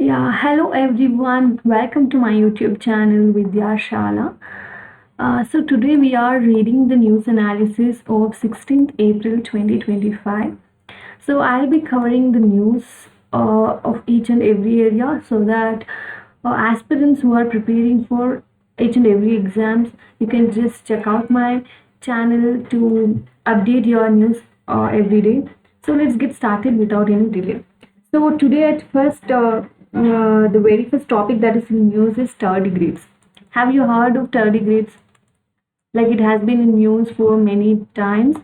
Yeah, hello everyone. Welcome to my YouTube channel Vidya Shala. So today we are reading the news analysis of 16th April 2025. So I'll be covering the news of each and every area so that aspirants who are preparing for each and every exams, you can just check out my channel to update your news every day. So let's get started without any delay. So today at first, the very first topic that is in news is tardigrades. Have you heard of tardigrades? Like it has been in news for many times.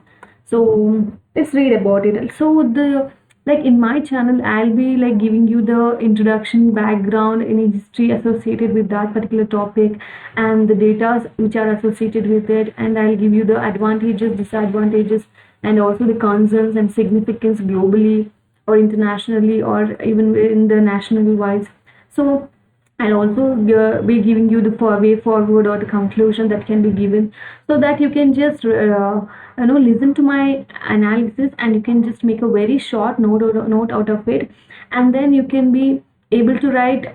So let's read about it. So the like in my channel, I'll be like giving you the introduction, background, any history associated with that particular topic, and the data which are associated with it, and I'll give you the advantages, disadvantages, and also the concerns and significance globally or internationally or even in the national wise. So I'll also be giving you the way forward or the conclusion that can be given so that you can just listen to my analysis and you can just make a very short note out of it, and then you can be able to write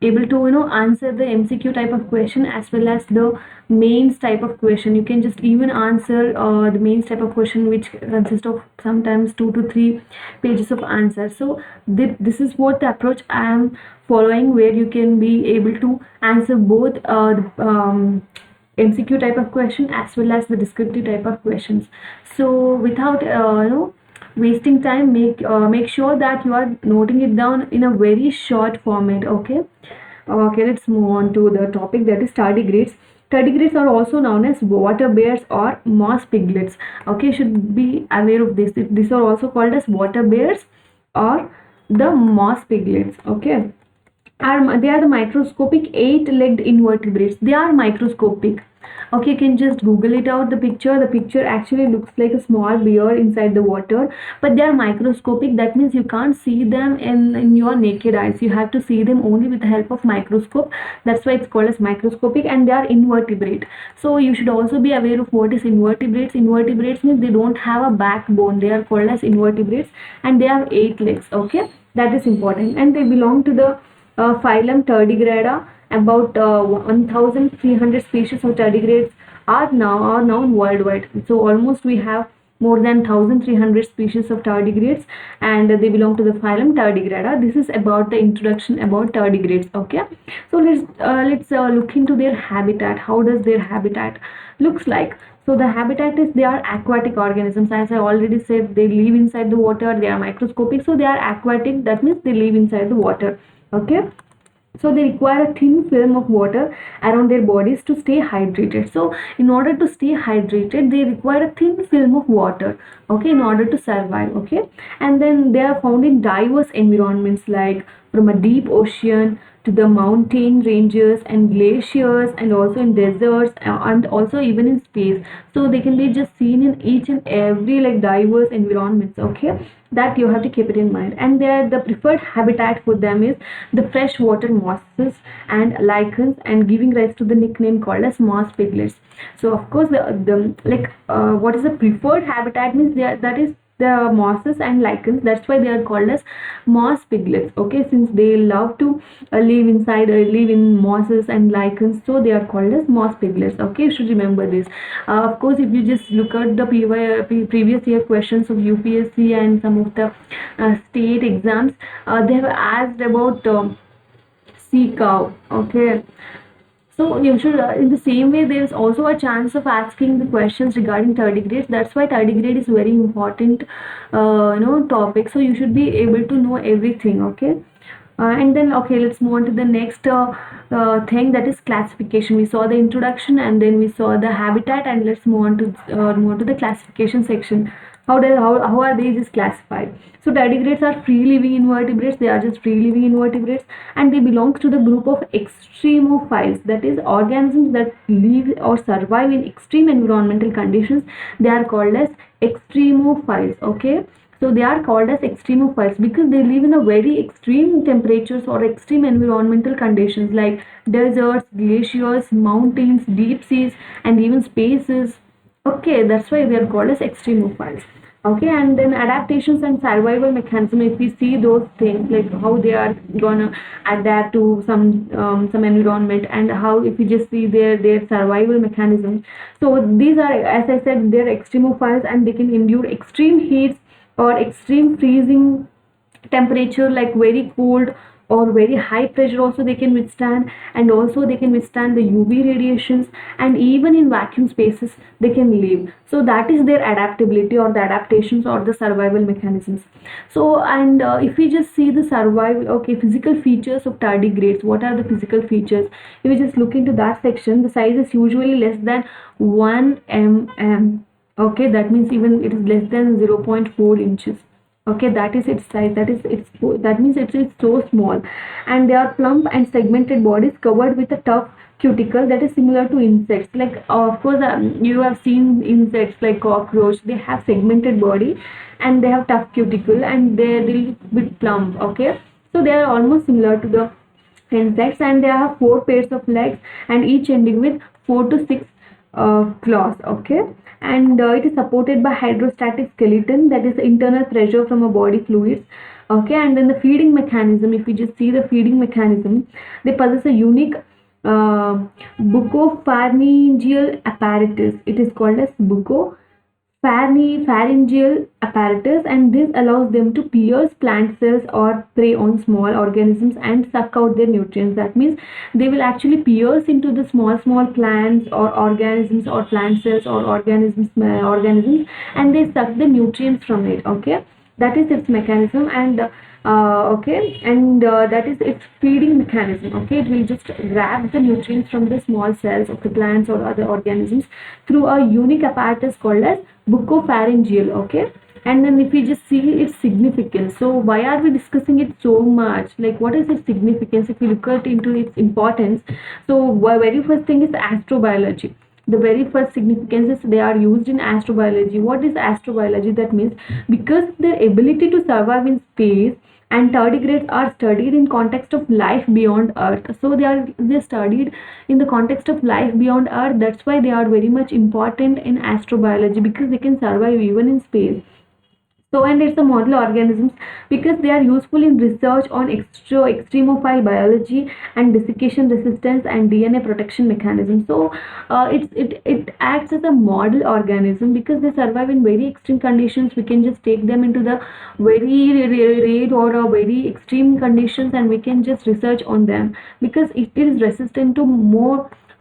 able to answer the MCQ type of question as well as the mains type of question. You can just even answer the mains type of question, which consists of sometimes 2 to 3 pages of answer. So this is what the approach I am following, where you can be able to answer both MCQ type of question as well as the descriptive type of questions. So without wasting time, make sure that you are noting it down in a very short format. Okay, let's move on to the topic, that is tardigrades. Tardigrades are also known as water bears or moss piglets. Okay, should be aware of this. These are also called as water bears or the moss piglets. Okay, they are the microscopic eight-legged invertebrates. They are microscopic. Okay, you can just Google it out. The picture actually looks like a small bear inside the water, but they are microscopic. That means you can't see them in your naked eyes. You have to see them only with the help of microscope. That's why it's called as microscopic, and they are invertebrate. So you should also be aware of what is invertebrates. Invertebrates means they don't have a backbone. They are called as invertebrates, and they have 8 legs. Okay, that is important, and they belong to the phylum Tardigrada. About 1,300 species of tardigrades are known worldwide. So almost we have more than 1,300 species of tardigrades, and they belong to the phylum Tardigrada. This is about the introduction about tardigrades. Okay, so let's look into their habitat. How does their habitat looks like? So the habitat is, they are aquatic organisms. As I already said, they live inside the water. They are microscopic, so they are aquatic. That means they live inside the water. Okay, so they require a thin film of water around their bodies to stay hydrated. So in order to stay hydrated, they require a thin film of water, okay, in order to survive. Okay, and then they are found in diverse environments, like from a deep ocean to the mountain ranges and glaciers, and also in deserts, and also even in space. So they can be just seen in each and every like diverse environments. Okay, that you have to keep it in mind. And the preferred habitat for them is the freshwater mosses and lichens, and giving rise to the nickname called as moss piglets. So of course what is the preferred habitat means, that is the mosses and lichens. That's why they are called as moss piglets. Okay, since they love to live in mosses and lichens, so they are called as moss piglets. Okay, you should remember this. Of course, if you just look at the previous year questions of UPSC and some of the state exams, they have asked about sea cow. Okay, so you should, in the same way, there is also a chance of asking the questions regarding tardigrades. That's why tardigrade is very important, topic. So you should be able to know everything. Okay, and then okay, let's move on to the next thing, that is classification. We saw the introduction and then we saw the habitat, and let's move on to the classification section. How are they just classified? So tardigrades are free living invertebrates. They are just free living invertebrates, and they belong to the group of extremophiles, that is organisms that live or survive in extreme environmental conditions. They are called as extremophiles. Okay, so they are called as extremophiles because they live in a very extreme temperatures or extreme environmental conditions, like deserts, glaciers, mountains, deep seas, and even spaces. Okay, that's why they are called as extremophiles. Okay, and then adaptations and survival mechanism, if we see those things like how they are gonna adapt to some environment, and how if we just see their survival mechanism. So these are, as I said, they're extremophiles and they can endure extreme heats or extreme freezing temperature, like very cold or very high pressure also they can withstand, and also they can withstand the UV radiations, and even in vacuum spaces they can live. So that is their adaptability or the adaptations or the survival mechanisms. So, and if we just see the survival, okay, physical features of tardigrades, what are the physical features? If we just look into that section, the size is usually less than 1 mm. Okay, that means even it is less than 0.4 inches. Okay, that is its size, that means it's so small. And they are plump and segmented bodies covered with a tough cuticle that is similar to insects. Like of course, you have seen insects like cockroach, they have segmented body and they have tough cuticle and they're a little bit plump. Okay, so they are almost similar to the insects, and they have four pairs of legs and each ending with 4 to 6 claws. Okay, and it is supported by hydrostatic skeleton, that is internal pressure from a body fluids. Okay, and then the feeding mechanism, if we just see the feeding mechanism, they possess a unique uh, bucopharyngeal apparatus. It is called as pharyngeal apparatus, and this allows them to pierce plant cells or prey on small organisms and suck out their nutrients. That means they will actually pierce into the small plants or organisms or plant cells or organisms, and they suck the nutrients from it. Okay, that is its mechanism. And okay, and that is its feeding mechanism. Okay, it will just grab the nutrients from the small cells of the plants or other organisms through a unique apparatus called as bucopharyngeal. Okay, and then if we just see its significance, so why are we discussing it so much? Like, what is its significance if we look at into its importance? So very first thing is astrobiology. The very first significance is they are used in astrobiology. What is astrobiology? That means because their ability to survive in space, and tardigrades are studied in context of life beyond earth. So they studied in the context of life beyond earth. That's why they are very much important in astrobiology, because they can survive even in space. So, and it's a model organisms because they are useful in research on extremophile biology and desiccation resistance and DNA protection mechanism. So it acts as a model organism because they survive in very extreme conditions. We can just take them into the very rare or a very extreme conditions, and we can just research on them because it is resistant to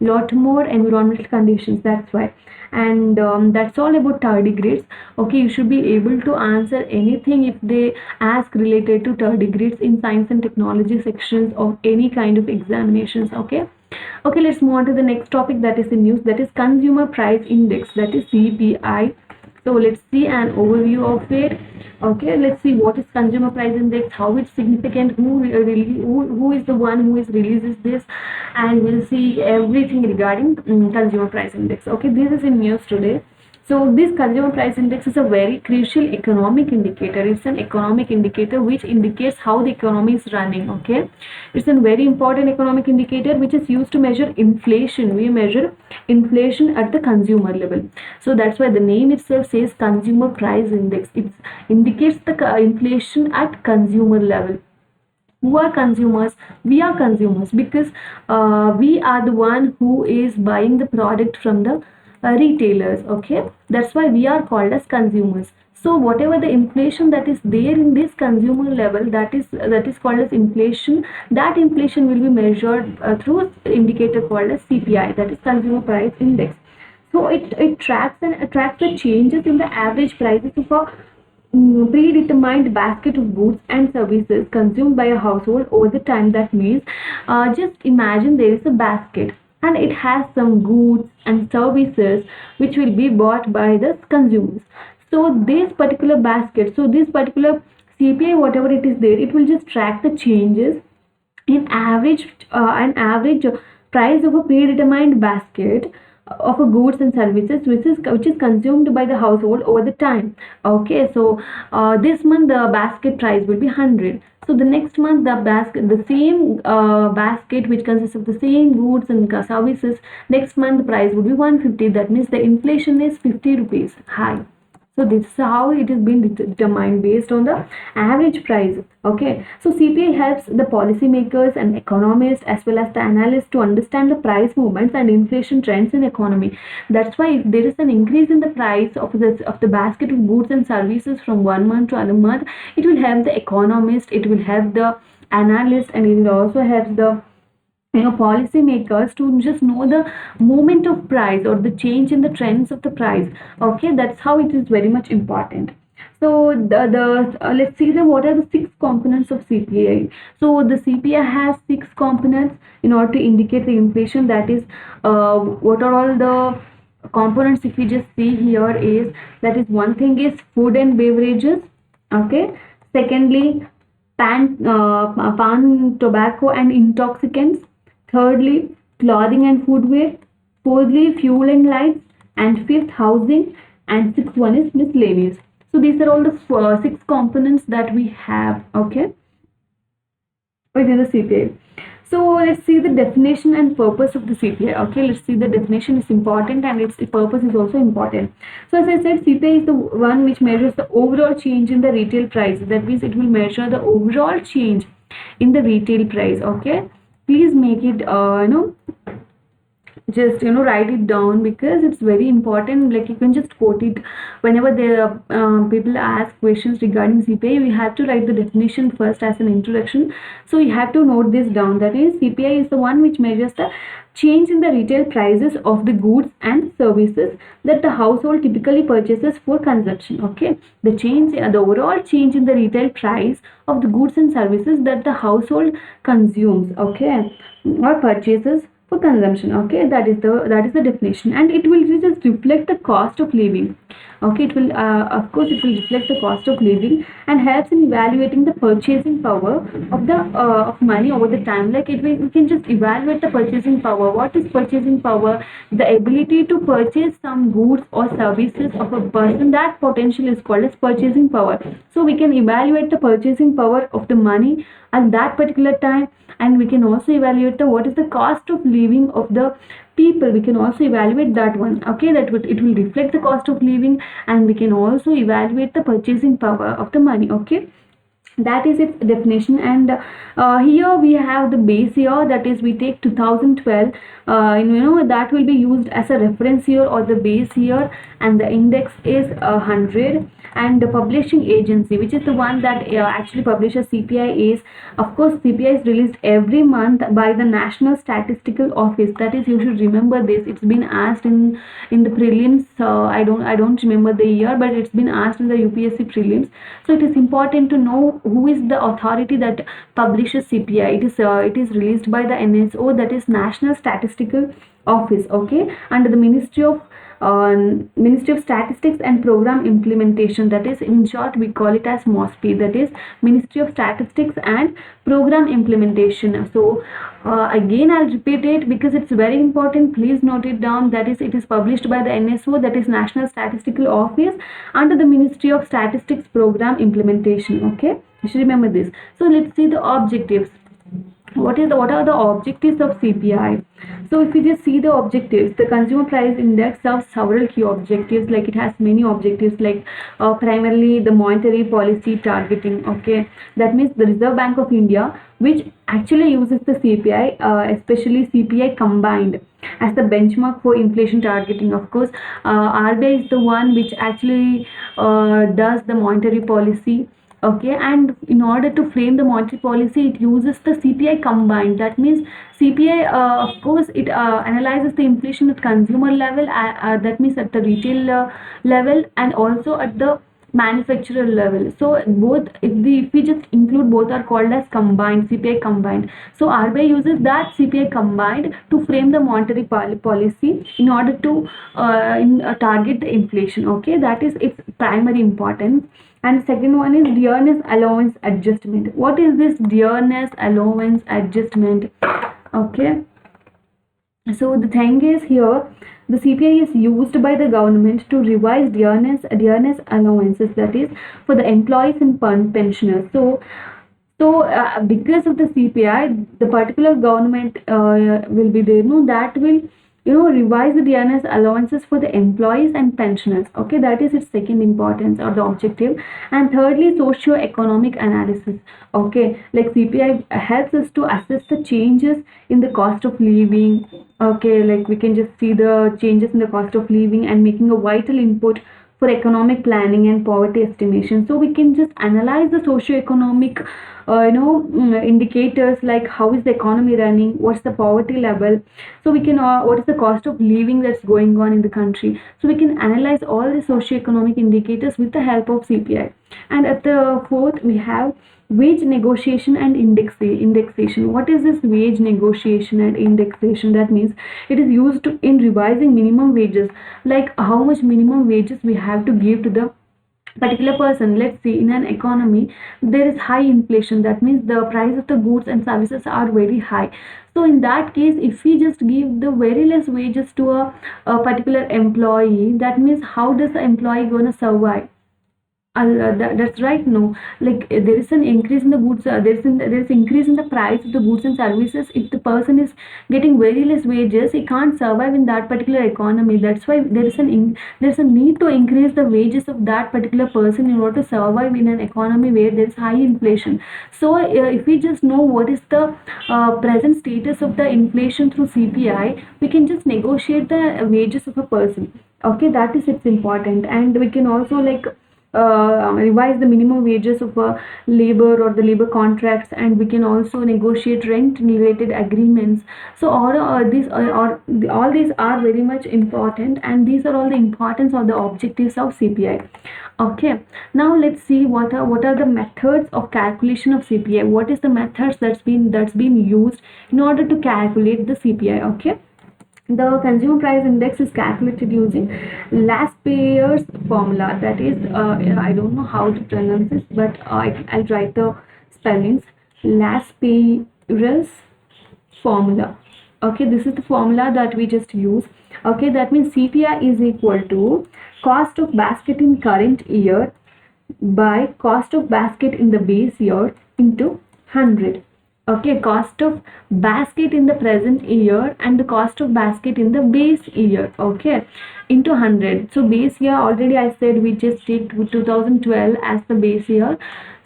lot more environmental conditions. That's why. And that's all about tardigrades. Okay, you should be able to answer anything if they ask related to tardigrades in science and technology sections of any kind of examinations. Okay, okay, let's move on to the next topic that is in news, that is consumer price index, that is CPI. So let's see an overview of it. Okay, let's see what is consumer price index, how it's significant, who is the one who is releases this, and we'll see everything regarding consumer price index. Okay, this is in news today. So this consumer price index is a very crucial economic indicator. It's an economic indicator which indicates how the economy is running. Okay, it's a very important economic indicator which is used to measure inflation. We measure inflation at the consumer level. So that's why the name itself says consumer price index. It indicates the inflation at consumer level. Who are consumers? We are consumers because we are the one who is buying the product from the retailers. Okay, that's why we are called as consumers. So whatever the inflation that is there in this consumer level, that is called as inflation. That inflation will be measured through indicator called as CPI, that is consumer price index. So it tracks the changes in the average prices of a predetermined basket of goods and services consumed by a household over the time. That means just imagine there is a basket and it has some goods and services which will be bought by the consumers. So this particular basket, so this particular CPI, whatever it is there, it will just track the changes in an average price of a predetermined basket of a goods and services which is consumed by the household over the time. Okay, so this month the basket price will be 100. So the next month the same basket which consists of the same goods and services, next month the price will be 150. That means the inflation is 50 rupees high. So this is how it is being determined based on the average price. Okay, so CPI helps the policymakers and economists as well as the analysts to understand the price movements and inflation trends in economy. That's why if there is an increase in the price of the basket of goods and services from one month to another month, it will help the economist, it will help the analyst, and it will also help the policymakers to just know the movement of price or the change in the trends of the price. Okay, that's how it is very much important. So the let's see the what are the six components of CPI. So the CPI has six components in order to indicate the inflation. That is, what are all the components? If we just see here is, that is, one thing is food and beverages. Okay, secondly, pan tobacco and intoxicants. Thirdly, clothing and footwear. Fourthly, fuel and lights. And fifth, housing. And sixth one is miscellaneous. So these are all the six components that we have, okay, within the CPI. So let's see the definition and purpose of the CPI. Okay, let's see the definition is important and its purpose is also important. So as I said, CPI is the one which measures the overall change in the retail price. That means it will measure the overall change in the retail price. Okay, please make it just write it down, because it's very important. Like, you can just quote it whenever there are people ask questions regarding CPI. We have to write the definition first as an introduction, so you have to note this down. That is, CPI is the one which measures the change in the retail prices of the goods and services that the household typically purchases for consumption. Okay, the change, the overall change in the retail price of the goods and services that the household consumes, okay, or purchases for consumption. Okay, that is the definition, and it will just reflect the cost of living. Okay, it will of course it will reflect the cost of living and helps in evaluating the purchasing power of the of money over the time. Like, we can just evaluate the purchasing power. What is purchasing power? The ability to purchase some goods or services of a person. That potential is called as purchasing power. So we can evaluate the purchasing power of the money at that particular time, and we can also evaluate the what is the cost of living of the people. We can also evaluate that one. Okay, it will reflect the cost of living, and we can also evaluate the purchasing power of the money. Okay, that is its definition. And here we have the base year, that is, we take 2012, that will be used as a reference year or the base year, and the index is 100. And the publishing agency, which is the one that actually publishes CPI, is, of course, CPI is released every month by the National Statistical Office. That is, you should remember this. It's been asked in the prelims. I don't remember the year, but it's been asked in the UPSC prelims. So it is important to know who is the authority that publishes CPI. It is released by the NSO, that is National Statistical Office. Okay, under the Ministry of Statistics and Program Implementation. That is, in short, we call it as MOSPI. That is Ministry of Statistics and Program Implementation. So again, I'll repeat it because it's very important. Please note it down. That is, it is published by the NSO, that is National Statistical Office, under the Ministry of Statistics Program Implementation. Okay, you should remember this. So let's see the objectives. What are the objectives of CPI? So if you just see the objectives, the consumer price index serves several key objectives. Like, it has many objectives, like primarily the monetary policy targeting. Okay, that means the Reserve Bank of India, which actually uses the CPI, especially CPI combined, as the benchmark for inflation targeting. Of course, RBI is the one which actually does the monetary policy. Okay, and in order to frame the monetary policy, it uses the CPI combined. That means CPI, of course, it analyzes the inflation at consumer level, that means at the retail level, and also at the manufacturer level. So both, if we just include both, are called as combined, CPI combined. So RBI uses that CPI combined to frame the monetary policy in order to target the inflation. Okay, that is its primary importance. And second one is dearness allowance adjustment. What is this dearness allowance adjustment? Okay, so the thing is, here the CPI is used by the government to revise dearness allowances, that is, for the employees and pensioners. So because of the CPI, the particular government will be there, that will revise the DNS allowances for the employees and pensioners. Okay, that is its second importance or the objective. And thirdly, socio-economic analysis. Okay, like CPI helps us to assess the changes in the cost of living. Okay, like we can just see the changes in the cost of living and making a vital input for economic planning and poverty estimation. So we can just analyze the socio-economic indicators, like how is the economy running, what's the poverty level, so we can what is the cost of living that's going on in the country. So we can analyze all the socio-economic indicators with the help of CPI. And at the fourth, we have wage negotiation and indexation. What is this wage negotiation and indexation? That means it is used in revising minimum wages, like how much minimum wages we have to give to the particular person. Let's see, in an economy there is high inflation, that means the price of the goods and services are very high. So in that case, if we just give the very less wages to a particular employee, that means how does the employee gonna survive? That's right. No, like there is an increase in the goods. There is increase in the price of the goods and services. If the person is getting very less wages, he can't survive in that particular economy. That's why there is a need to increase the wages of that particular person in order to survive in an economy where there is high inflation. So if we just know what is the present status of the inflation through CPI, we can just negotiate the wages of a person. Okay, that is it's important. And we can also like revise the minimum wages of labor or the labor contracts, and we can also negotiate rent related agreements. So all these are very much important, and these are all the importance of the objectives of CPI. Okay, now let's see what are the methods of calculation of CPI. What is the methods that's been used in order to calculate the CPI? Okay, the consumer price index is calculated using Laspeyer's formula. That is, I don't know how to pronounce this, but I'll write the spellings. Laspeyer's formula. Okay, this is the formula that we just use. Okay, that means CPI is equal to cost of basket in current year by cost of basket in the base year into 100. Okay, cost of basket in the present year and the cost of basket in the base year, okay, into 100. So base year, already I said we just take 2012 as the base year.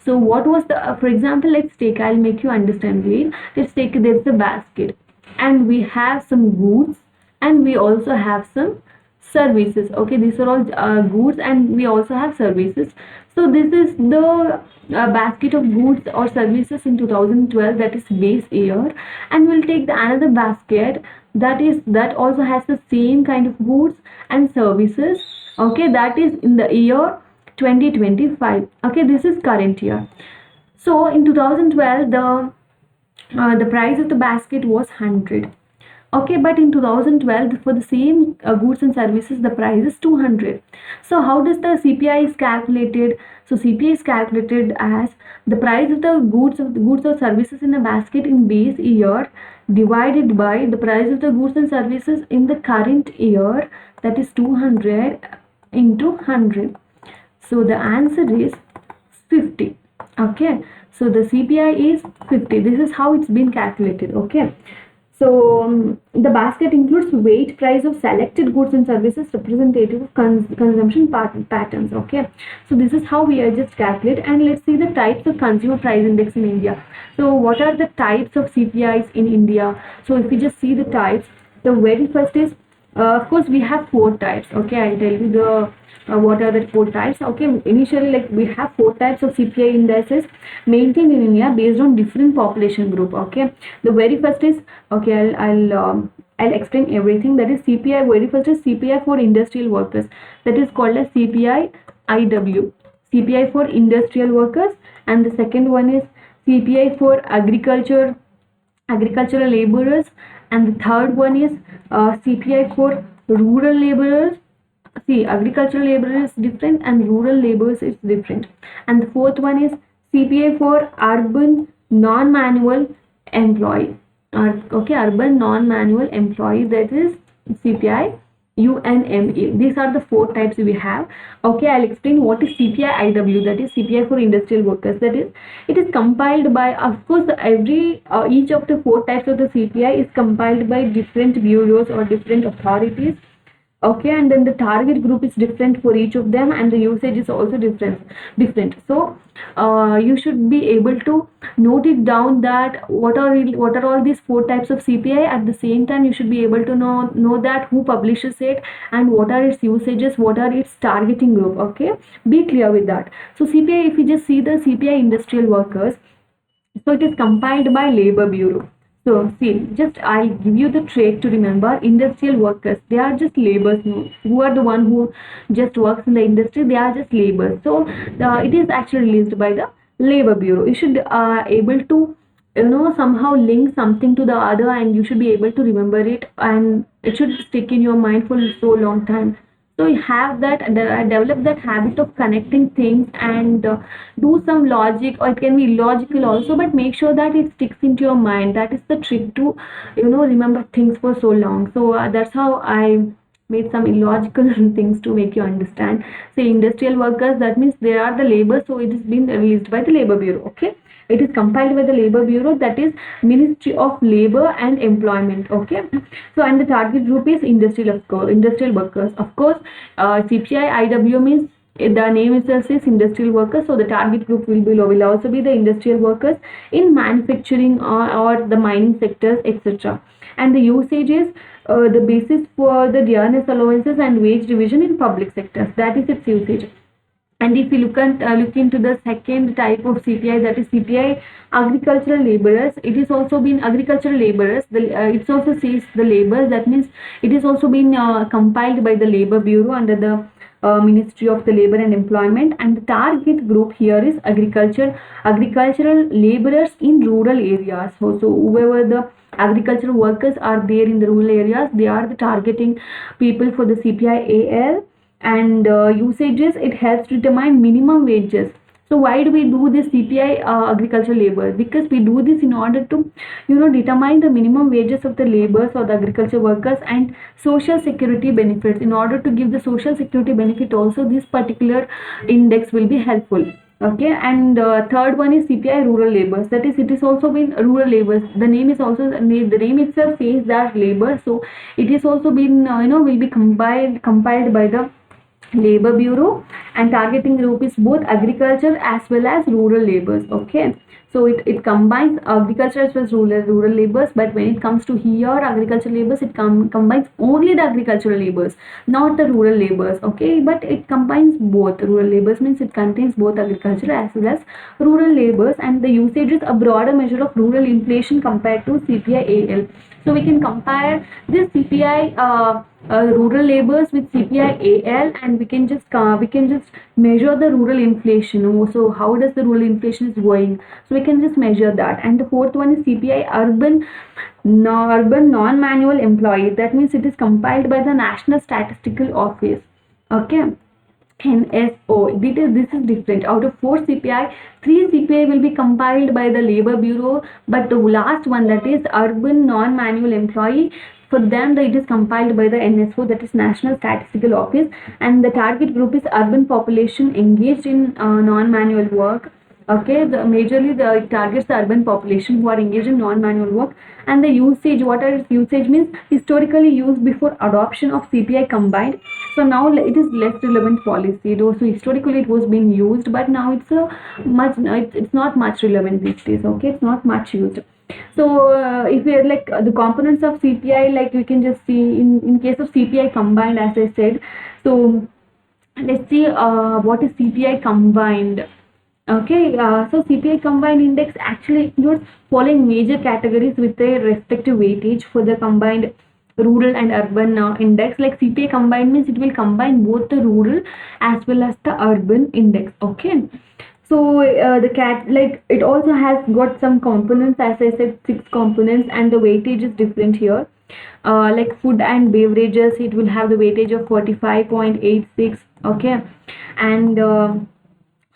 So what was the, for example, let's take, I'll make you understand, please. Let's take, there's the basket and we have some goods and we also have some services. Okay, these are all goods and we also have services. So this is the basket of goods or services in 2012, that is base year, and we'll take the another basket that also has the same kind of goods and services. Okay, that is in the year 2025. Okay, this is current year. So in 2012 the price of the basket was 100. Okay, but in 2012 for the same goods and services the price is 200. So how does the CPI is calculated? So CPI is calculated as the price of the goods or services in a basket in base year divided by the price of the goods and services in the current year, that is 200 into 100. So the answer is 50. Okay, so the CPI is 50. This is how it's been calculated. Okay, so the basket includes weight price of selected goods and services representative of consumption patterns. Okay, so this is how we are just calculate. And let's see the types of consumer price index in India. So what are the types of CPIs in India? So if we just see the types, the very first is of course we have 4 types. Okay, I'll tell you the what are the 4 types. Okay, initially like we have 4 types of CPI indices maintained in India based on different population group. Okay, the very first is, okay, I'll explain everything. That is CPI. Very first is CPI for industrial workers, that is called as CPI IW, CPI for industrial workers. And the second one is CPI for agricultural laborers, and the third one is CPI for rural laborers. See, agricultural labor is different and rural laborers is different. And the fourth one is CPI for urban non-manual employee. Okay, urban non-manual employee, that is CPI UNME. These are the 4 types we have. Okay, I'll explain what is CPI IW, that is CPI for industrial workers. That is, it is compiled by, of course, each of the 4 types of the CPI is compiled by different bureaus or different authorities. Okay, and then the target group is different for each of them, and the usage is also different. So you should be able to note it down, that what are all these 4 types of CPI. At the same time, you should be able to know that who publishes it and what are its usages, what are its targeting group. Okay, be clear with that. So CPI, if you just see the CPI industrial workers, so it is compiled by Labor Bureau. So see, just I'll give you the trait to remember. Industrial workers, they are just laborers who are the one who just works in the industry. They are just laborers. So it is actually released by the Labor Bureau. You should able to somehow link something to the other, and you should be able to remember it, and it should stick in your mind for so long time. So you have that, develop that habit of connecting things, and do some logic, or it can be illogical also, but make sure that it sticks into your mind. That is the trick to remember things for so long. So that's how I made some illogical things to make you understand. Say industrial workers, that means they are the labor, so it has been released by the Labor Bureau. Okay, it is compiled by the Labor Bureau, that is Ministry of Labor and Employment. Okay, so and the target group is industrial workers. Of course, CPI IW means the name itself is industrial workers, so the target group will also be the industrial workers in manufacturing or the mining sectors, etc. And the usage is the basis for the dearness allowances and wage division in public sectors. That is its usage. And if you look into the second type of CPI, that is CPI agricultural laborers, it is also been agricultural laborers. It also says the laborers. That means it is also been compiled by the Labor Bureau under the Ministry of the Labor and Employment, and the target group here is agricultural laborers in rural areas. So whoever the agricultural workers are there in the rural areas, they are the targeting people for the CPI AL. And usages, it helps determine minimum wages. So why do we do this CPI agricultural labor? Because we do this in order to determine the minimum wages of the laborers or the agriculture workers, and social security benefits. In order to give the social security benefit also, this particular index will be helpful. Okay, and third one is CPI rural labors. That is, it is also been rural labors. The name is also, the name itself says that labor, so it is also been will be compiled by the Labor Bureau, and targeting group is both agriculture as well as rural laborers. Okay, so it combines agriculture as well as rural laborers, but when it comes to here agricultural laborers, it combines only the agricultural laborers, not the rural laborers. Okay, but it combines both. Rural laborers means it contains both agriculture as well as rural laborers, and the usage is a broader measure of rural inflation compared to CPI AL. So we can compare this CPI rural laborers with CPI AL, and we can just measure the rural inflation. So how does the rural inflation is going? So we can just measure that. And the fourth one is CPI urban non-manual employee. That means it is compiled by the National Statistical Office. Okay. NSO. This is different. Out of 4 CPI, 3 CPI will be compiled by the Labor Bureau, but the last one, that is urban non-manual employee, for them it is compiled by the NSO, that is National Statistical Office, and the target group is urban population engaged in non-manual work. Okay, majorly it targets the urban population who are engaged in non-manual work. And the usage, what are usage means historically used before adoption of CPI combined. So now it is less relevant policy. So historically it was being used, but now it's it's not much relevant these days. Okay, it's not much used. So if we are like the components of CPI, like we can just see in case of CPI combined, as I said. So let's see what is CPI combined. Okay, so CPI combined index actually includes following major categories with their respective weightage for the combined rural and urban index. Like CPI combined means it will combine both the rural as well as the urban index. Okay, so it also has got some components, as I said, 6 components, and the weightage is different here. Like food and beverages, it will have the weightage of 45.86. Okay, and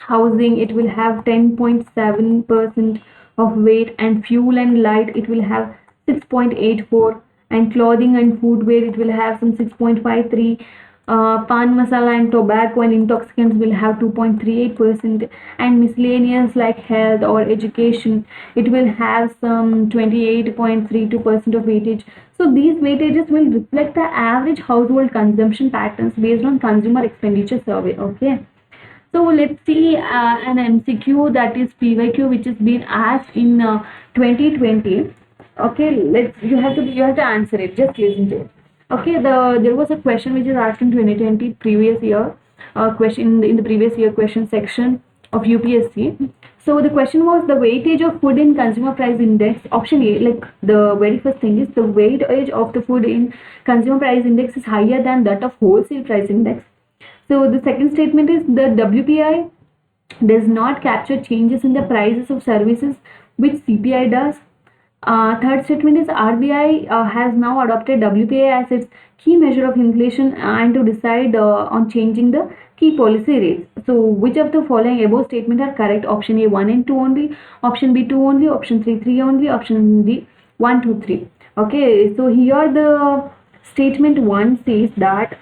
housing, it will have 10.7% of weight, and fuel and light, it will have 6.84, and clothing and footwear it will have some 6.53. Pan masala and tobacco and intoxicants will have 2.38%, and miscellaneous like health or education it will have some 28.32% of weightage. So these weightages will reflect the average household consumption patterns based on consumer expenditure survey. Okay. So let's see an MCQ, that is PYQ, which has been asked in 2020. Okay, you have to answer it. Just listen to it. Okay, there was a question which is asked in 2020 previous year, question in the previous year question section of UPSC. So the question was the weightage of food in consumer price index. Option A, like the very first thing is the weightage of the food in consumer price index is higher than that of wholesale price index. So the second statement is the WPI does not capture changes in the prices of services which CPI does. Third statement is RBI has now adopted WPI as its key measure of inflation and to decide on changing the key policy rates. So which of the following above statement are correct? Option A 1 and 2 only, option B 2 only, option 3 only, option D 1 2 3. Okay, so here the statement 1 says that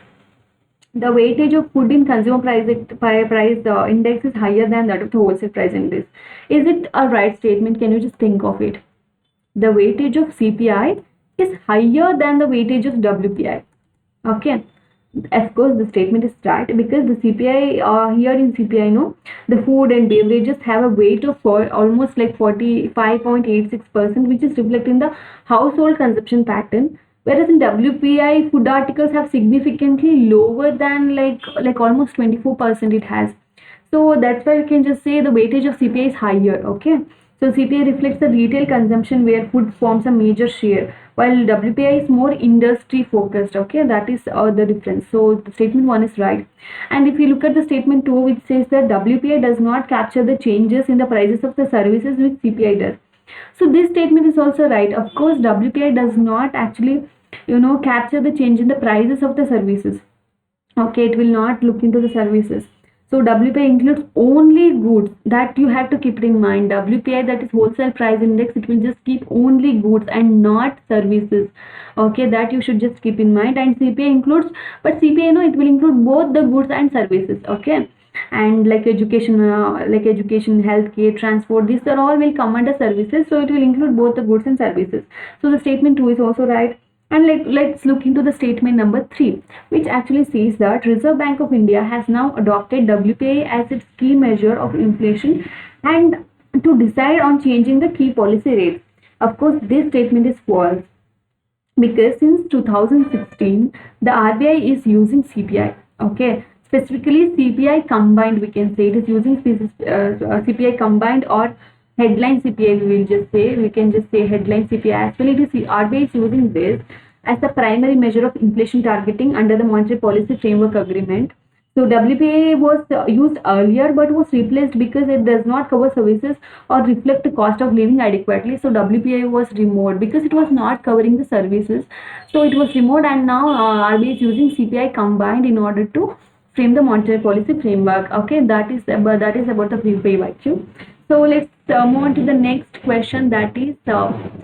the weightage of food in consumer price index is higher than that of the wholesale price index. Is it a right statement? Can you just think of it? The weightage of CPI is higher than the weightage of WPI. Okay. Of course, the statement is right because the CPI here in CPI, no, the food and beverages have a weight of almost like 45.86%, which is reflecting the household consumption pattern. Whereas in WPI, food articles have significantly lower than like almost 24% it has. So that's why we can just say the weightage of CPI is higher. Okay. So CPI reflects the retail consumption where food forms a major share, while WPI is more industry focused. Okay, that is the difference. So the statement 1 is right. And if you look at the statement 2, which says that WPI does not capture the changes in the prices of the services which CPI does. So this statement is also right. Of course, WPI does not actually, capture the change in the prices of the services. Okay, it will not look into the services. So WPI includes only goods, that you have to keep it in mind. WPI, that is wholesale price index, it will just keep only goods and not services. Okay, that you should just keep in mind. And CPI includes, but CPI, it will include both the goods and services. Okay, and like education, healthcare, transport, these are all will come under services. So it will include both the goods and services. So the statement 2 is also right. And let's look into the statement number 3, which actually says that Reserve Bank of India has now adopted WPI as its key measure of inflation and to decide on changing the key policy rates. Of course, this statement is false because since 2016, the RBI is using CPI. Okay, specifically CPI combined, we can say it is using CPI combined or headline CPI, we can just say headline CPI as well. It is RBI is using this as the primary measure of inflation targeting under the Monetary Policy Framework Agreement. So WPI was used earlier but was replaced because it does not cover services or reflect the cost of living adequately. So WPI was removed because it was not covering the services. So it was removed, and now RBI is using CPI combined in order to frame the monetary policy framework. Okay, that is about the PYQ. So let's move on to the next question, that is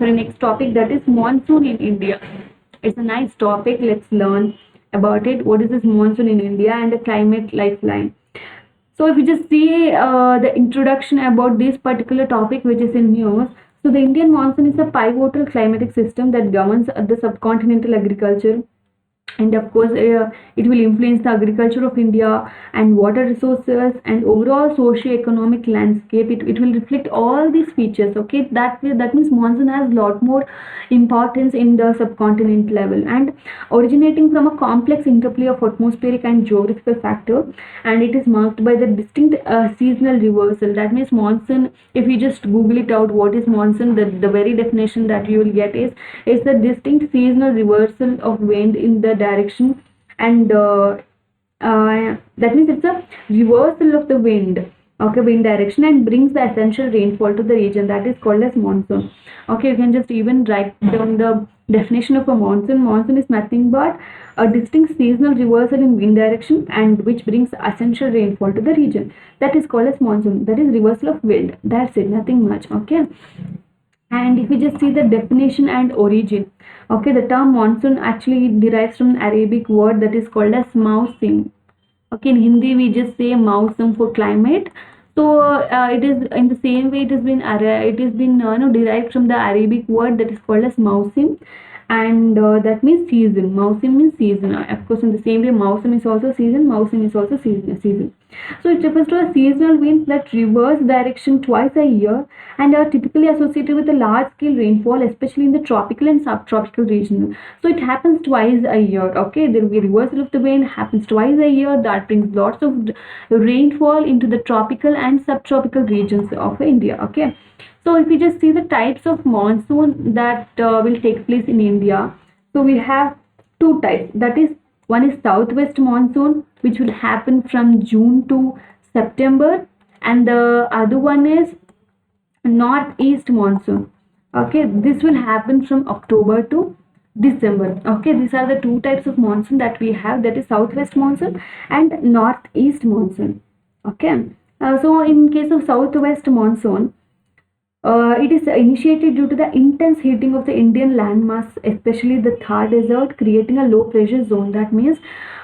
next topic, that is monsoon in India. It's a nice topic. Let's learn about it. What is this monsoon in India and the climate lifeline? So if you just see the introduction about this particular topic, which is in news. So the Indian monsoon is a pivotal climatic system that governs the subcontinental agriculture. And of course, it will influence the agriculture of India and water resources and overall socio-economic landscape. It will reflect all these features. Okay, that means monsoon has a lot more importance in the subcontinent level, and originating from a complex interplay of atmospheric and geographical factor, and it is marked by the distinct seasonal reversal. That means monsoon, if you just Google it out, what is monsoon, the very definition that you will get is the distinct seasonal reversal of wind in the direction, and that means it's a reversal of the wind, okay, wind direction, and brings the essential rainfall to the region. That is called as monsoon. Okay, you can just even write down the definition of a monsoon. Monsoon is nothing but a distinct seasonal reversal in wind direction and which brings essential rainfall to the region. That is called as monsoon. That is reversal of wind. That's it, nothing much. Okay. And if we just see the definition and origin, okay, the term monsoon actually derives from an Arabic word that is called as mausim. Okay, in Hindi we just say mausam for climate. So it is in the same way, it has been derived from the Arabic word that is called as mausim, and that means season. Mausim means season. Of course, in the same way, mausam is also season. Mausim is also season. So it refers to a seasonal winds that reverse direction twice a year and are typically associated with a large scale rainfall, especially in the tropical and subtropical regions. So it happens twice a year. Okay, there will be a reversal of the wind, happens twice a year, that brings lots of rainfall into the tropical and subtropical regions of India. Okay, so if we just see the types of monsoon that will take place in India, so we have two types. That is, one is southwest monsoon, which will happen from June to September, and the other one is northeast monsoon. Okay, this will happen from October to December. Okay, these are the two types of monsoon that we have, that is southwest monsoon and northeast monsoon. Okay, so in case of southwest monsoon, it is initiated due to the intense heating of the Indian landmass, especially the Thar Desert, creating a low pressure zone. That means,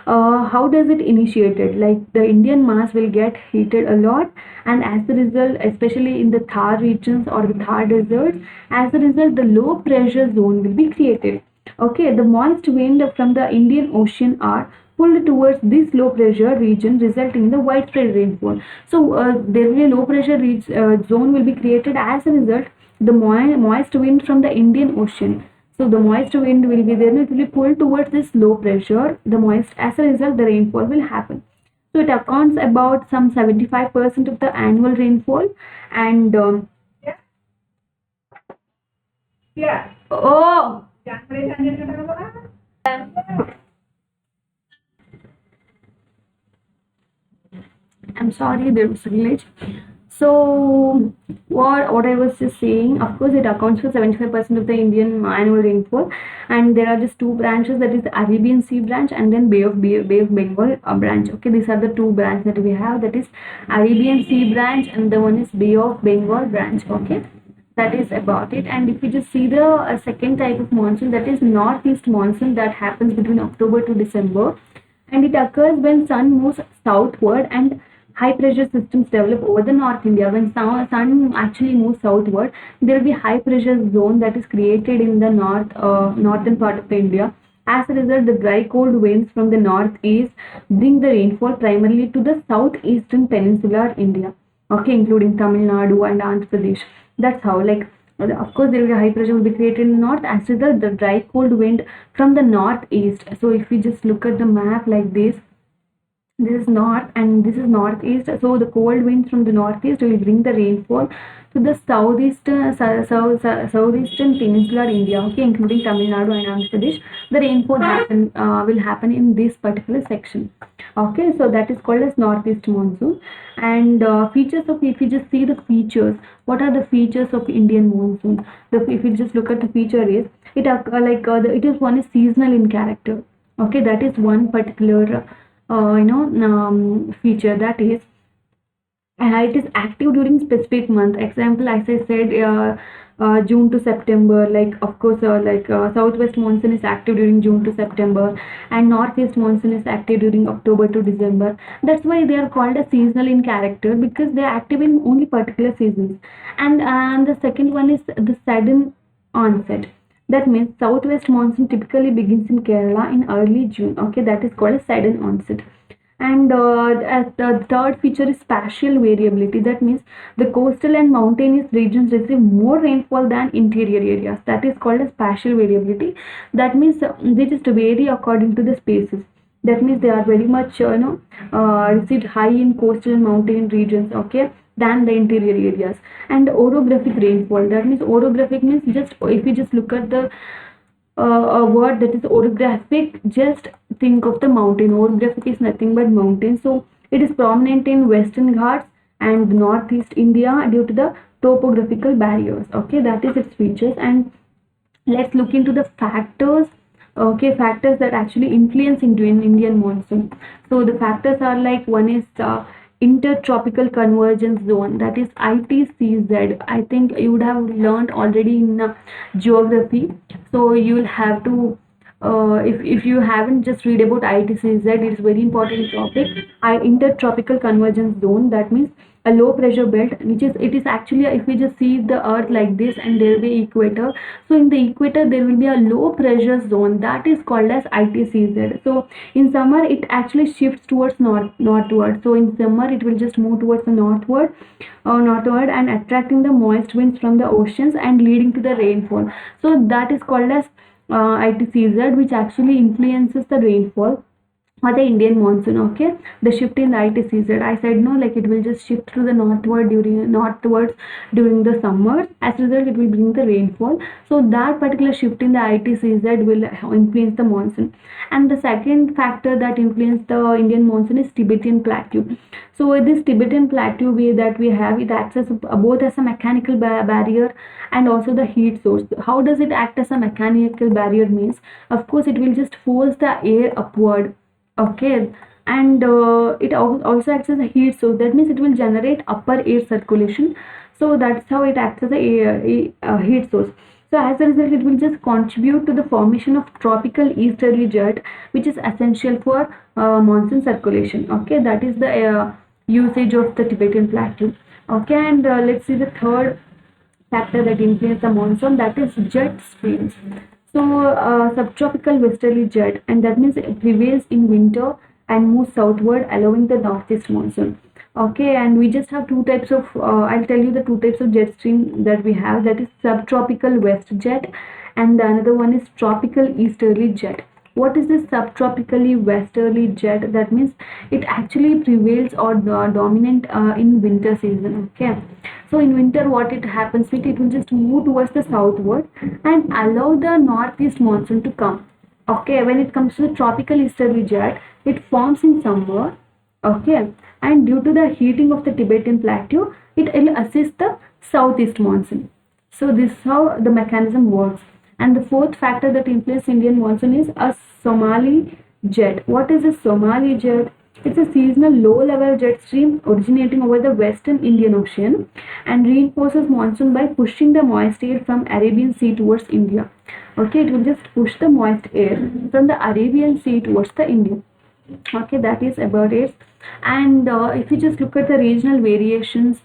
how does it initiated? Like the Indian mass will get heated a lot, and as a result, especially in the Thar regions or the Thar deserts, as a result, the low pressure zone will be created. Okay, the moist wind from the Indian Ocean are pulled towards this low pressure region, resulting in the widespread rainfall. So there will be a low pressure zone will be created. As a result, the moist wind from the Indian Ocean, so the moist wind will be there, it will be pulled towards this low pressure, the moist, as a result the rainfall will happen. So it accounts about some 75% of the annual rainfall. And yeah. Oh, I'm sorry, there was a glitch. So what I was just saying, of course, it accounts for 75% of the Indian annual rainfall, and there are just two branches, that is the Arabian Sea branch and then Bay of Bengal branch. Okay, these are the two branches that we have, that is Arabian Sea branch and the one is Bay of Bengal branch. Okay, that is about it. And if we just see the second type of monsoon, that is northeast monsoon, that happens between October to December, and it occurs when sun moves southward and high pressure systems develop over the North India. When sun actually moves southward, there will be high pressure zone that is created in the northern part of the India. As a result, the dry cold winds from the northeast bring the rainfall primarily to the southeastern peninsular India. Okay, including Tamil Nadu and Andhra Pradesh. That's how, like, of course, there will be high pressure will be created in the north. As a result, the dry cold wind from the northeast. So if we just look at the map like this is north and this is northeast. So the cold winds from the northeast will bring the rainfall to the southeastern peninsular India. Okay, including Tamil Nadu and Andhra Pradesh. The rainfall will happen in this particular section. Okay, so that is called as northeast monsoon. And features of, if we just see the features, what are the features of Indian monsoon? If we just look at the feature, is it it is one is seasonal in character. Okay, that is one particular feature, that is, it is active during specific month. Example, as I said, June to September. Like, of course, southwest monsoon is active during June to September, and northeast monsoon is active during October to December. That's why they are called as seasonal in character, because they are active in only particular seasons. And the second one is the sudden onset. That means southwest monsoon typically begins in Kerala in early June. Okay, that is called a sudden onset. And as the third feature is spatial variability. That means the coastal and mountainous regions receive more rainfall than interior areas. That is called as spatial variability. That means they just vary according to the spaces. That means they are very much received high in coastal and mountain regions. Okay, than the interior areas. And orographic rainfall. That means orographic means, just if you just look at the a word that is orographic, just think of the mountain. Orographic is nothing but mountain. So it is prominent in Western Ghats and Northeast India due to the topographical barriers. Okay, that is its features. And let's look into the factors. Okay, factors that actually influence into an Indian monsoon. So the factors are like, one is intertropical convergence zone, that is ITCZ. I think you would have learned already in geography, so you will have to if you haven't, just read about ITCZ. It's very important topic. Intertropical convergence zone, that means a low pressure belt, which is, it is actually, if we just see the earth like this and there will be equator, so in the equator there will be a low pressure zone, that is called as ITCZ. So in summer it actually shifts towards northward, so in summer it will just move towards the northward and attracting the moist winds from the oceans and leading to the rainfall. So that is called as ITCZ, which actually influences the rainfall or the Indian monsoon. Okay, the shift in the ITCZ, I said no, like it will just shift to the northwards during the summers. As a result, it will bring the rainfall. So that particular shift in the ITCZ will influence the monsoon. And the second factor that influences the Indian monsoon is Tibetan Plateau. So this Tibetan Plateau that we have, it acts as both as a mechanical barrier and also the heat source. How does it act as a mechanical barrier? Means, of course, it will just force the air upward. Okay, and it also acts as a heat source. That means it will generate upper air circulation. So that's how it acts as a heat source. So as a result, it will just contribute to the formation of tropical easterly jet, which is essential for monsoon circulation. Okay, that is the usage of the Tibetan Plateau. Okay, and let's see the third factor that influences the monsoon, that is jet streams. So subtropical westerly jet, and that means it prevails in winter and moves southward, allowing the northeast monsoon. Okay, and we just have two types of I'll tell you the two types of jet stream that we have, that is subtropical west jet and the another one is tropical easterly jet. What is this subtropically westerly jet? That means it actually prevails or dominant in winter season. Okay, so in winter what it happens with, it will just move towards the southward and allow the northeast monsoon to come. Okay, when it comes to the tropical easterly jet, it forms in summer. Okay, and due to the heating of the Tibetan Plateau, it will assist the southeast monsoon. So this is how the mechanism works. And the fourth factor that influences Indian monsoon is a Somali jet. What is a Somali jet? It's a seasonal low-level jet stream originating over the western Indian Ocean and reinforces monsoon by pushing the moist air from Arabian Sea towards India. Okay, it will just push the moist air from the Arabian Sea towards the India. Okay, that is about it. And if you just look at the regional variations,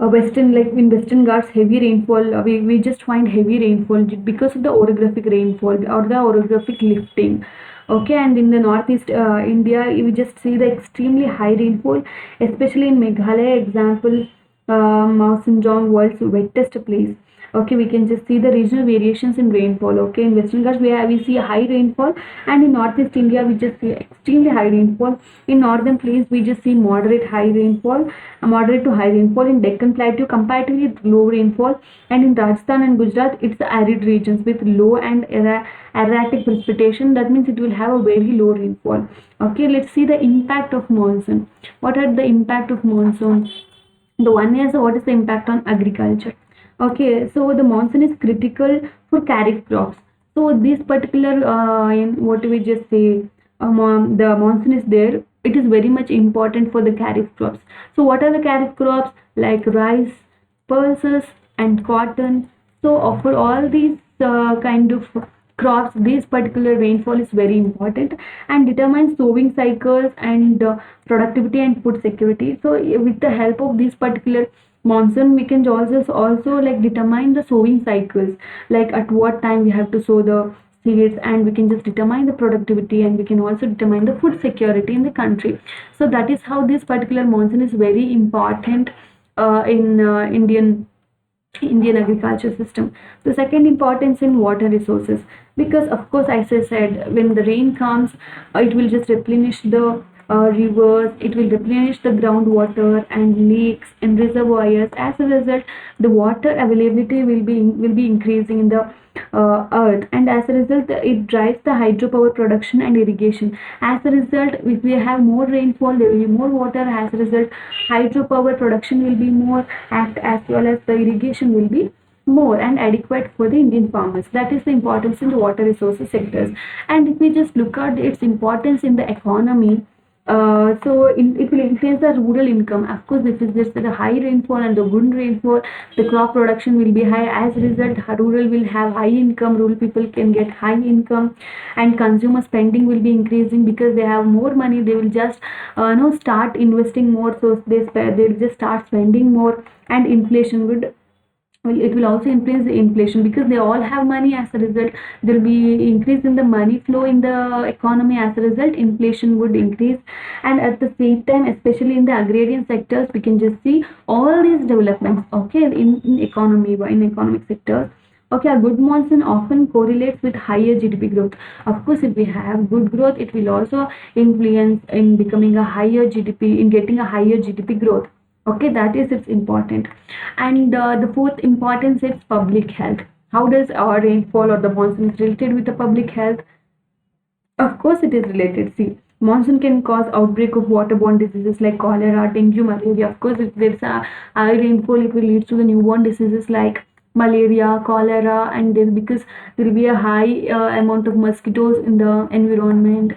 western, like in Western Ghats, heavy rainfall, we just find heavy rainfall because of the orographic rainfall or the orographic lifting. Okay, and in the northeast India, we just see the extremely high rainfall, especially in Meghalaya. Example, Mao Sinjong, world's wettest place. Okay, we can just see the regional variations in rainfall. Okay, in Western Ghats we see high rainfall, and in Northeast India we just see extremely high rainfall. In northern plains we just see moderate to high rainfall. In Deccan Plateau comparatively low rainfall, and in Rajasthan and Gujarat it's the arid regions with low and erratic precipitation. That means it will have a very low rainfall. Okay, let's see the impact of monsoon. What are the impact of monsoon? The one is, what is the impact on agriculture? Okay, so the monsoon is critical for kharif crops. So this particular what we just say, the monsoon is there. It is very much important for the kharif crops. So what are the kharif crops? Like rice, pulses, and cotton. So for all these kind of crops, this particular rainfall is very important and determines sowing cycles and productivity and food security. So with the help of this particular monsoon, we can also like determine the sowing cycles, like at what time we have to sow the seeds, and we can just determine the productivity, and we can also determine the food security in the country. So that is how this particular monsoon is very important in Indian agriculture system. The second importance in water resources, because of course, as I said, when the rain comes, it will just replenish the rivers, it will replenish the groundwater and lakes and reservoirs. As a result, the water availability will be increasing in the earth, and as a result, it drives the hydropower production and irrigation. As a result, if we have more rainfall, there will be more water. As a result, hydropower production will be more, as well as the irrigation will be more and adequate for the Indian farmers. That is the importance in the water resources sectors. And if we just look at its importance in the economy, It will influence the rural income. Of course, if there's a high rainfall and the good rainfall, the crop production will be high. As a result, rural will have high income. Rural people can get high income, and consumer spending will be increasing because they have more money. They will just start investing more. So they'll just start spending more, and inflation would well, it will also influence the inflation because they all have money. As a result, there will be increase in the money flow in the economy. As a result, inflation would increase, and at the same time, especially in the agrarian sectors, we can just see all these developments, okay, in economy, in economic sectors. Okay, a good monsoon often correlates with higher GDP growth. Of course, if we have good growth, it will also influence in becoming a higher GDP, in getting a higher GDP growth. Okay, that is it's important. And the fourth importance is public health. How does our rainfall or the monsoon is related with the public health? Of course, it is related. See, monsoon can cause outbreak of waterborne diseases like cholera, dengue, malaria. Of course, if there's a high rainfall, it will lead to the newborn diseases like malaria, cholera, and then because there will be a high amount of mosquitoes in the environment,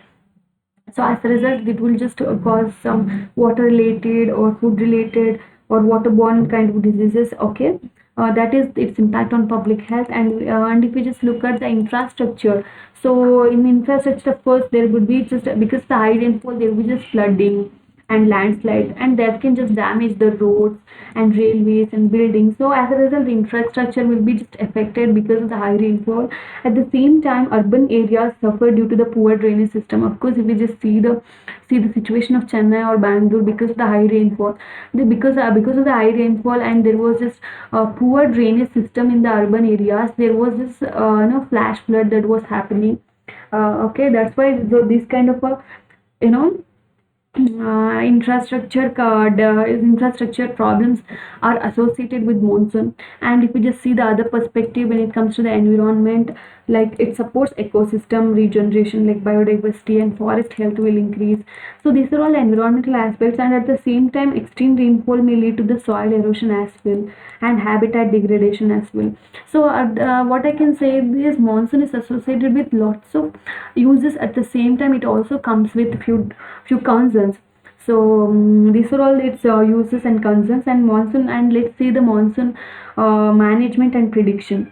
so as a result, it will just cause some water related or food related or waterborne kind of diseases. Okay, that is its impact on public health. And if we just look at the infrastructure, so in infrastructure, of course, there would be just because the high rainfall, there will be just flooding and landslides, and that can just damage the roads and railways and buildings. So as a result, the infrastructure will be just affected because of the high rainfall. At the same time, urban areas suffer due to the poor drainage system. Of course, if we just see the situation of Chennai or Bangalore because of the high rainfall, because of the high rainfall, and there was this poor drainage system in the urban areas. There was this flash flood that was happening. Okay, that's why this kind of a you know infrastructure problems are associated with monsoon. And if we just see the other perspective when it comes to the environment, like it supports ecosystem regeneration, like biodiversity and forest health will increase. So these are all environmental aspects, and at the same time, extreme rainfall may lead to the soil erosion as well and habitat degradation as well. So what I can say is monsoon is associated with lots of uses. At the same time, it also comes with few concerns. So these are all its uses and concerns. And monsoon, and let's see the monsoon management and prediction.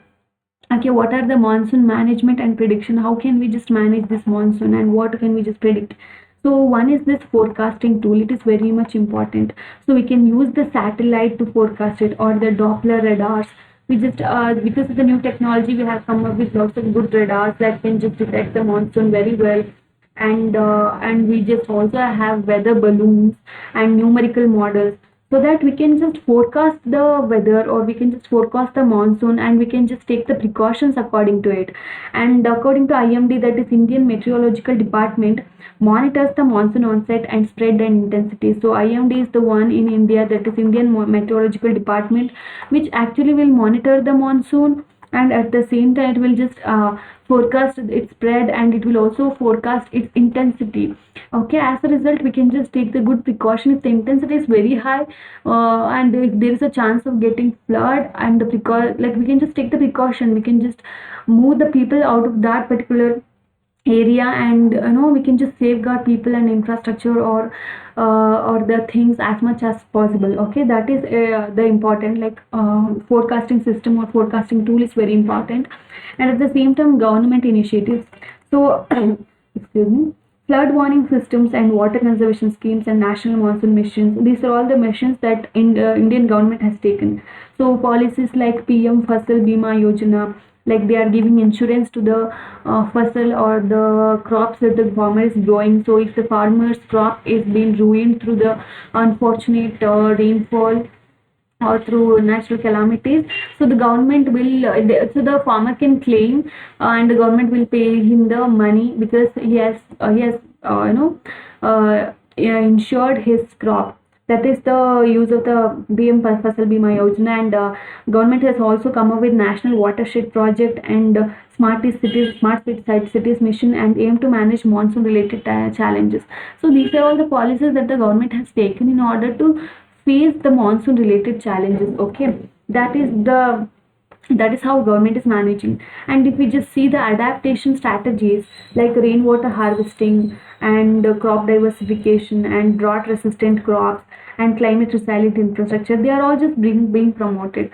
Okay, what are the monsoon management and prediction? How can we just manage this monsoon, and what can we just predict? So one is this forecasting tool. It is very much important. So we can use the satellite to forecast it, or the Doppler radars. We just because of the new technology, we have come up with lots of good radars that can just detect the monsoon very well. And we just also have weather balloons and numerical models, so that we can just forecast the weather, or we can just forecast the monsoon, and we can just take the precautions according to it. And according to IMD, that is Indian Meteorological Department, monitors the monsoon onset and spread and intensity. So IMD is the one in India, that is Indian Meteorological Department, which actually will monitor the monsoon, and at the same time it will just forecast its spread, and it will also forecast its intensity. Okay, as a result, we can just take the good precaution. If the intensity is very high, and if there is a chance of getting flood, and like we can just take the precaution, we can just move the people out of that particular area, and we can just safeguard people and infrastructure, or the things as much as possible. Okay, that is the important, like forecasting system or forecasting tool is very important. And at the same time, government initiatives. So excuse me, flood warning systems and water conservation schemes and national monsoon missions, these are all the missions that Indian government has taken. So policies like PM Fasal Bima Yojana, like they are giving insurance to the fasal or the crops that the farmer is growing. So if the farmer's crop is being ruined through the unfortunate rainfall or through natural calamities, so the government will so the farmer can claim, and the government will pay him the money because he has insured his crop. That is the use of the BM Fasal Bima Yojana. And government has also come up with National Watershed Project and Smart Cities Mission, and aim to manage monsoon related challenges. So these are all the policies that the government has taken in order to face the monsoon related challenges. Okay, that is the That is how government is managing. And if we just see the adaptation strategies like rainwater harvesting and crop diversification and drought resistant crops and climate resilient infrastructure, they are all just being promoted.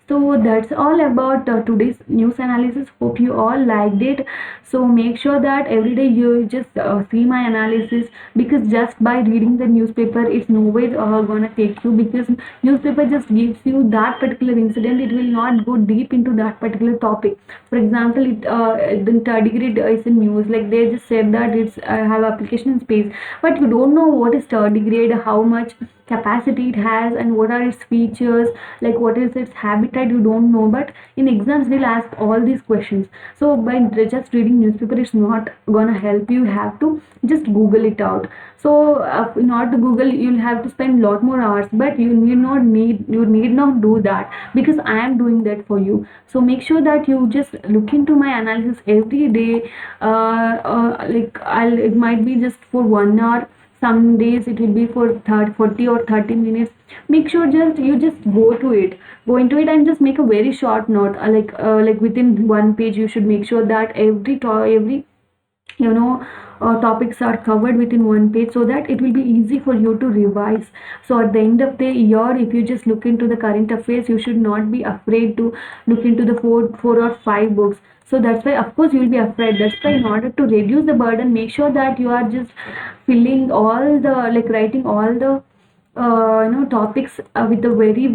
So that's all about today's news analysis. Hope you all liked it. So make sure that every day you just see my analysis, because just by reading the newspaper it's nowhere gonna take you, because newspaper just gives you that particular incident. It will not go deep into that particular topic. For example, the tardigrade is in news, like they just said that it's have application in space, but you don't know what is tardigrade, how much capacity it has, and what are its features, like what is its habitat, you don't know. But in exams they'll ask all these questions. So by just reading newspaper it's not gonna help you. You have to just google it out. So in order to google you'll have to spend lot more hours, but you need not do that, because I am doing that for you. So make sure that you just look into my analysis every day. Like it might be just for 1 hour, some days it will be for 30, 40 or 30 minutes. Make sure just you just go into it and just make a very short note, like within one page you should make sure that every you know topics are covered within one page, so that it will be easy for you to revise. So at the end of the year, if you just look into the current affairs, you should not be afraid to look into the four or five books. So that's why, of course, you will be afraid. That's why, in order to reduce the burden, make sure that you are just filling all the, like writing all the topics with a very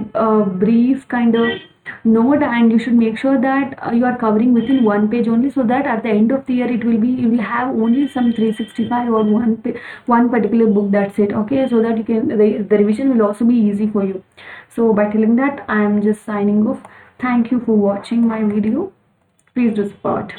brief kind of note, and you should make sure that you are covering within one page only, so that at the end of the year it will be, you will have only some 365 or one particular book, that's it. Okay, so that you can, the revision will also be easy for you. So by telling that, I am just signing off. Thank you for watching my video. Please do support.